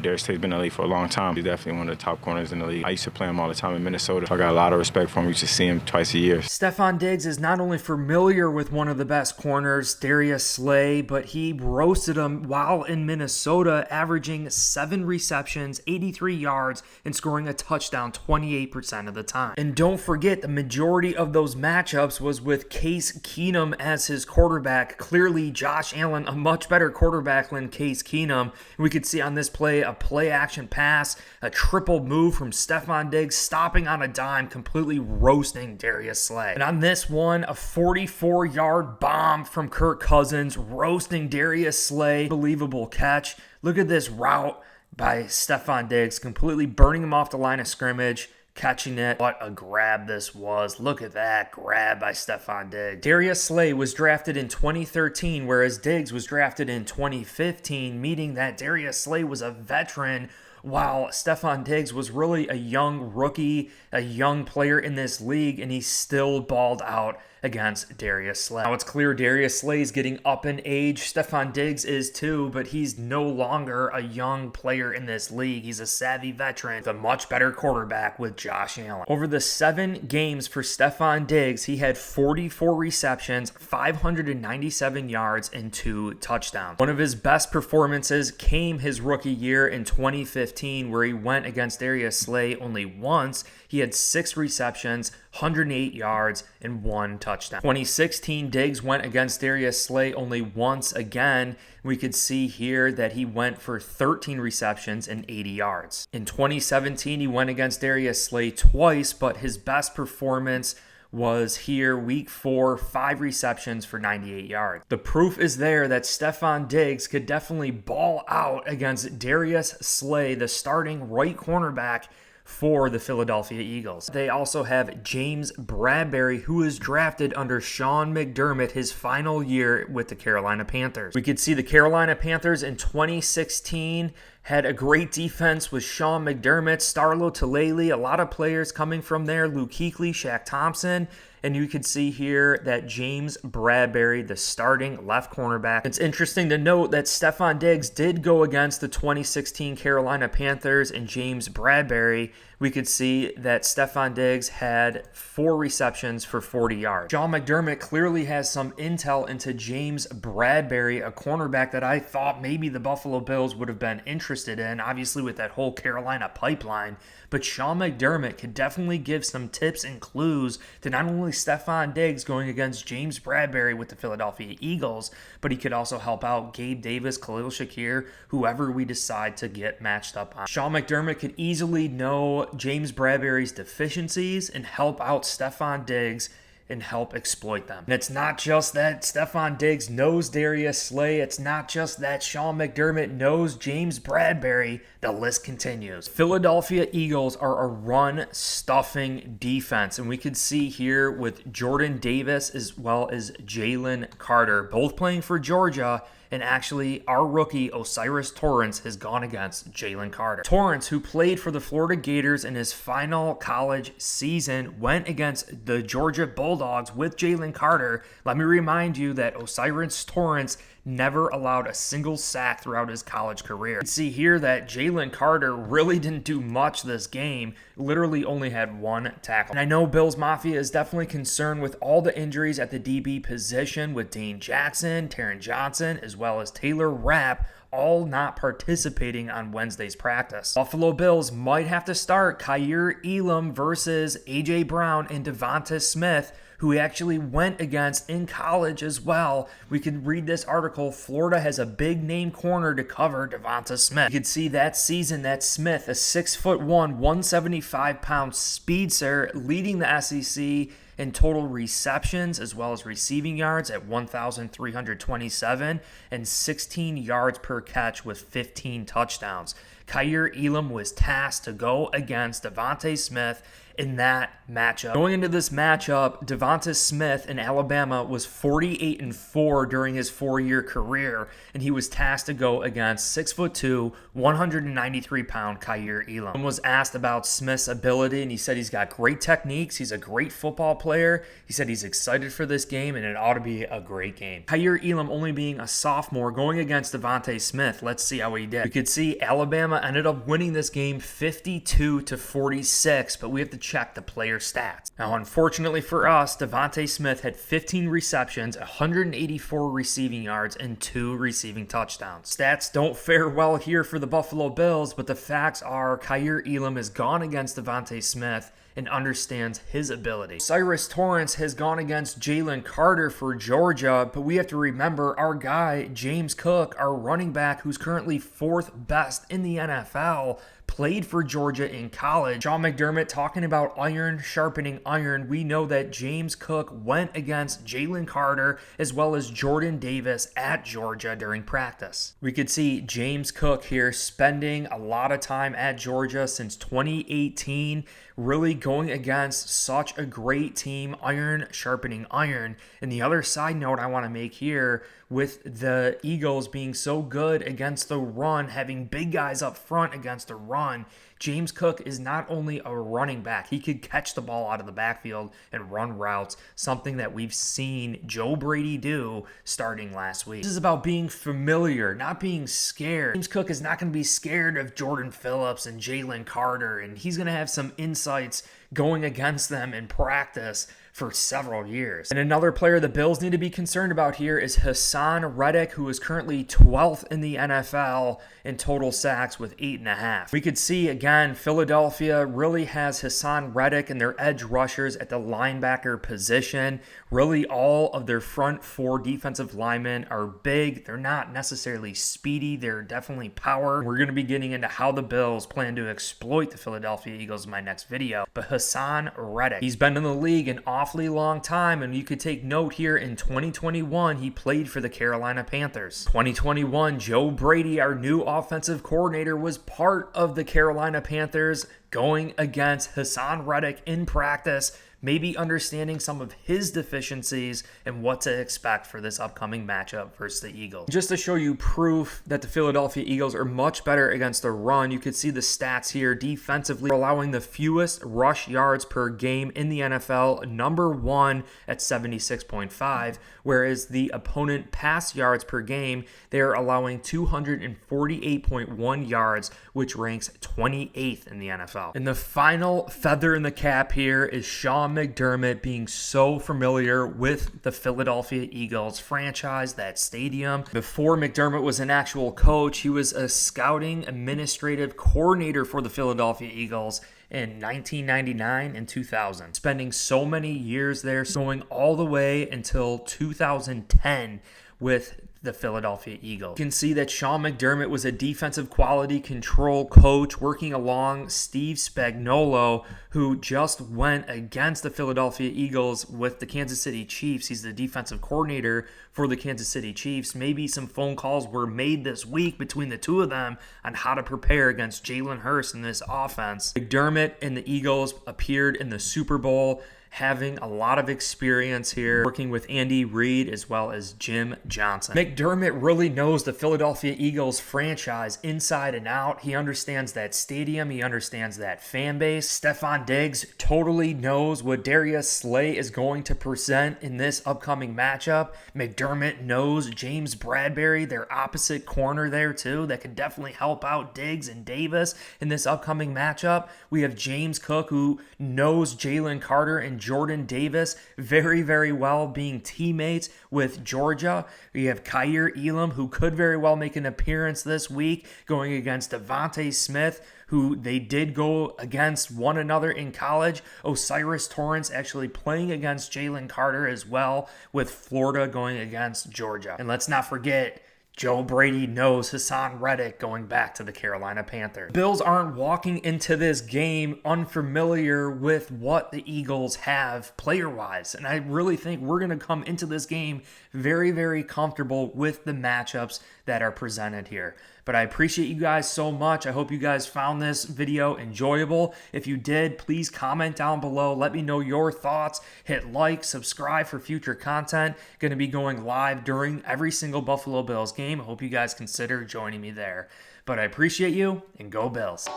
Darius Slay's been in the league for a long time. He's definitely one of the top corners in the league. I used to play him all the time in Minnesota. So I got a lot of respect for him. We used to see him twice a year. Stefon Diggs is not only familiar with one of the best corners, Darius Slay, but he roasted him while in Minnesota, averaging 7 receptions, 83 yards, and scoring a touchdown 28% of the time. And don't forget, the majority of those matchups was with Case Keenum as his quarterback. Clearly, Josh Allen, a much better quarterback than Case Keenum. We could see on this play a play-action pass, a triple move from Stefon Diggs, stopping on a dime, completely roasting Darius Slay. And on this one, a 44-yard bomb from Kirk Cousins, roasting Darius Slay. Unbelievable catch. Look at this route by Stefon Diggs, completely burning him off the line of scrimmage, catching it. What a grab this was. Look at that grab by Stefon Diggs. Darius Slay was drafted in 2013, whereas Diggs was drafted in 2015, meaning that Darius Slay was a veteran while Stefon Diggs was really a young rookie, a young player in this league, and he still balled out against Darius Slay. Now it's clear Darius Slay is getting up in age. Stefon Diggs is too, but he's no longer a young player in this league. He's a savvy veteran with a much better quarterback with Josh Allen. Over the 7 games for Stefon Diggs, he had 44 receptions, 597 yards, and 2 touchdowns. One of his best performances came his rookie year in 2015, where he went against Darius Slay only once. He had 6 receptions, 108 yards, and 1 touchdown. 2016, Diggs went against Darius Slay only once again. We could see here that he went for 13 receptions and 80 yards. In 2017, he went against Darius Slay twice, but his best performance was here week 4, 5 receptions for 98 yards. The proof is there that Stefon Diggs could definitely ball out against Darius Slay, the starting right cornerback for the Philadelphia Eagles. They also have James Bradberry, who was drafted under Sean McDermott his final year with the Carolina Panthers. We could see the Carolina Panthers in 2016 had a great defense with Sean McDermott, Starlo Tulele, a lot of players coming from there, Luke Kuechly, Shaq Thompson. And you can see here that James Bradberry, the starting left cornerback. It's interesting to note that Stefon Diggs did go against the 2016 Carolina Panthers, and James Bradberry, we could see that Stefon Diggs had 4 receptions for 40 yards. Sean McDermott clearly has some intel into James Bradberry, a cornerback that I thought maybe the Buffalo Bills would have been interested in, obviously with that whole Carolina pipeline. But Sean McDermott could definitely give some tips and clues to not only Stefon Diggs going against James Bradberry with the Philadelphia Eagles, but he could also help out Gabe Davis, Khalil Shakir, whoever we decide to get matched up on. Sean McDermott could easily know James Bradberry's deficiencies and help out Stefon Diggs and help exploit them. And it's not just that Stefon Diggs knows Darius Slay. It's not just that Sean McDermott knows James Bradberry. The list continues. Philadelphia Eagles are a run-stuffing defense, and we could see here with Jordan Davis as well as Jalen Carter, both playing for Georgia. And actually, our rookie, Osiris Torrence, has gone against Jalen Carter. Torrence, who played for the Florida Gators in his final college season, went against the Georgia Bulldogs with Jalen Carter. Let me remind you that Osiris Torrence never allowed a single sack throughout his college career. You can see here that Jalen Carter really didn't do much this game, literally only had 1 tackle. And I know Bills Mafia is definitely concerned with all the injuries at the DB position with Dane Jackson, Taron Johnson, as well as Taylor Rapp, all not participating on Wednesday's practice. Buffalo Bills might have to start Kaiir Elam versus A.J. Brown and Devonta Smith, who he actually went against in college as well. We could read this article. Florida has a big name corner to cover Devonta Smith. You could see that season that Smith, a 6'1", 175-pound speedster, leading the SEC in total receptions as well as receiving yards at 1,327 and 16 yards per catch with 15 touchdowns. Kaiir Elam was tasked to go against Devonta Smith in that matchup. Going into this matchup, Devonta Smith in Alabama was 48-4 during his 4-year career, and he was tasked to go against 6'2", 193-pound Kaiir Elam. Someone was asked about Smith's ability, and he said he's got great techniques, he's a great football player, he said he's excited for this game, and it ought to be a great game. Kaiir Elam only being a sophomore going against Devonta Smith, let's see how he did. We could see Alabama ended up winning this game 52-46, but we have to check the player stats. Now, unfortunately for us, Devonta Smith had 15 receptions, 184 receiving yards, and 2 receiving touchdowns. Stats don't fare well here for the Buffalo Bills, but the facts are Kaiir Elam has gone against Devonta Smith and understands his ability. Cyrus Torrence has gone against Jalen Carter for Georgia, but we have to remember our guy, James Cook, our running back, who's currently 4th best in the NFL, played for Georgia in college. Sean McDermott talking about iron sharpening iron. We know that James Cook went against Jalen Carter as well as Jordan Davis at Georgia during practice. We could see James Cook here spending a lot of time at Georgia since 2018, really going against such a great team, iron sharpening iron. And the other side note I want to make here, with the Eagles being so good against the run, having big guys up front against the run, James Cook is not only a running back, he could catch the ball out of the backfield and run routes, something that we've seen Joe Brady do starting last week. This is about being familiar, not being scared. James Cook is not going to be scared of Jordan Phillips and Jalen Carter, and he's going to have some insights going against them in practice for several years. And another player the Bills need to be concerned about here is Hassan Reddick, who is currently 12th in the NFL in total sacks with 8.5. We could see, again, Philadelphia really has Hassan Reddick and their edge rushers at the linebacker position. Really, all of their front 4 defensive linemen are big. They're not necessarily speedy. They're definitely power. We're going to be getting into how the Bills plan to exploit the Philadelphia Eagles in my next video. But Hassan Reddick, he's been in the league an awfully long time, and you could take note here in 2021, he played for the Carolina Panthers. 2021, Joe Brady, our new offensive coordinator, was part of the Carolina Panthers going against Hassan Reddick in practice, maybe understanding some of his deficiencies and what to expect for this upcoming matchup versus the Eagles. Just to show you proof that the Philadelphia Eagles are much better against the run, you could see the stats here. Defensively, allowing the fewest rush yards per game in the NFL, number 1 at 76.5, whereas the opponent pass yards per game, they're allowing 248.1 yards, which ranks 28th in the NFL. And the final feather in the cap here is Sean McDermott being so familiar with the Philadelphia Eagles franchise, that stadium. Before McDermott was an actual coach, he was a scouting administrative coordinator for the Philadelphia Eagles in 1999 and 2000, spending so many years there, going all the way until 2010 with the Philadelphia Eagles. You can see that Sean McDermott was a defensive quality control coach working along Steve Spagnuolo, who just went against the Philadelphia Eagles with the Kansas City Chiefs. He's the defensive coordinator for the Kansas City Chiefs. Maybe some phone calls were made this week between the two of them on how to prepare against Jalen Hurts in this offense. McDermott and the Eagles appeared in the Super Bowl, having a lot of experience here, working with Andy Reid as well as Jim Johnson. McDermott really knows the Philadelphia Eagles franchise inside and out. He understands that stadium. He understands that fan base. Stefon Diggs totally knows what Darius Slay is going to present in this upcoming matchup. McDermott knows James Bradberry, their opposite corner there too, that could definitely help out Diggs and Davis in this upcoming matchup. We have James Cook, who knows Jalen Carter and Jordan Davis very, very well, being teammates with Georgia. We have Kaiir Elam, who could very well make an appearance this week, going against Devonta Smith, who they did go against one another in college. Osiris Torrence actually playing against Jalen Carter as well, with Florida going against Georgia. And let's not forget Joe Brady knows Hassan Reddick going back to the Carolina Panthers. Bills aren't walking into this game unfamiliar with what the Eagles have player-wise. And I really think we're going to come into this game very, very comfortable with the matchups that are presented here. But I appreciate you guys so much. I hope you guys found this video enjoyable. If you did, please comment down below. Let me know your thoughts. Hit like, subscribe for future content. Going to be going live during every single Buffalo Bills game. I hope you guys consider joining me there. But I appreciate you, and go Bills.